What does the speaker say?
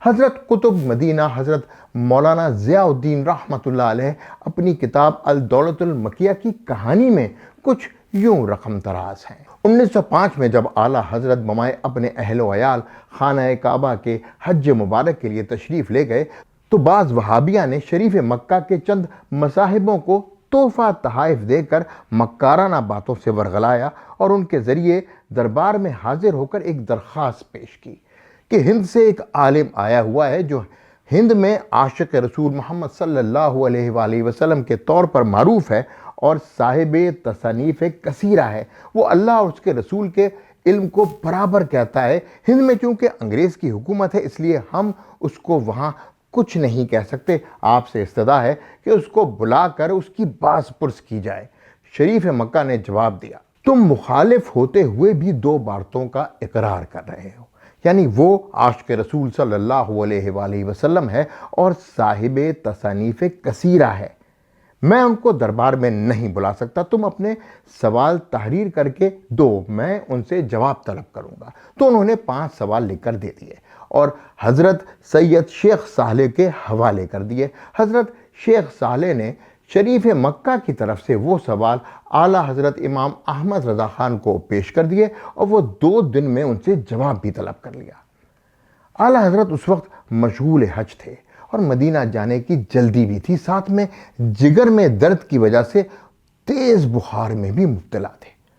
حضرت قطب مدینہ حضرت مولانا ضیاء الدین رحمۃ اللہ علیہ اپنی کتاب الدولۃ المکیہ کی کہانی میں کچھ یوں رقم تراز ہیں۔ 1905 میں جب اعلیٰ حضرت بمائے اپنے اہل و عیال خانہ کعبہ کے حج مبارک کے لیے تشریف لے گئے تو بعض وہابیہ نے شریف مکہ کے چند مصاحبوں کو تحفہ تحائف دے کر مکارانہ باتوں سے ورغلایا اور ان کے ذریعے دربار میں حاضر ہو کر ایک درخواست پیش کی کہ ہند سے ایک عالم آیا ہوا ہے جو ہند میں عاشق رسول محمد صلی اللہ علیہ وآلہ وسلم کے طور پر معروف ہے اور صاحب تصانیف کثیرہ ہے۔ وہ اللہ اور اس کے رسول کے علم کو برابر کہتا ہے۔ ہند میں چونکہ انگریز کی حکومت ہے اس لیے ہم اس کو وہاں کچھ نہیں کہہ سکتے۔ آپ سے استدعا ہے کہ اس کو بلا کر اس کی باز پرس کی جائے۔ شریف مکہ نے جواب دیا، تم مخالف ہوتے ہوئے بھی 2 باتوں کا اقرار کر رہے ہو، یعنی وہ عاشق رسول صلی اللہ علیہ وآلہ وسلم ہے اور صاحب تصانیف کثیرہ ہے۔ میں ان کو دربار میں نہیں بلا سکتا، تم اپنے سوال تحریر کر کے دو، میں ان سے جواب طلب کروں گا۔ تو انہوں نے 5 سوال لکھ کر دے دیے اور حضرت سید شیخ صالح کے حوالے کر دیے۔ حضرت شیخ صالح نے شریف مکہ کی طرف سے وہ سوال اعلیٰ حضرت امام احمد رضا خان کو پیش کر دیے اور وہ 2 دن میں ان سے جواب بھی طلب کر لیا۔ اعلیٰ حضرت اس وقت مشغول حج تھے اور مدینہ جانے کی جلدی بھی تھی، ساتھ میں جگر میں درد کی وجہ سے تیز بخار میں بھی مبتلا تھے۔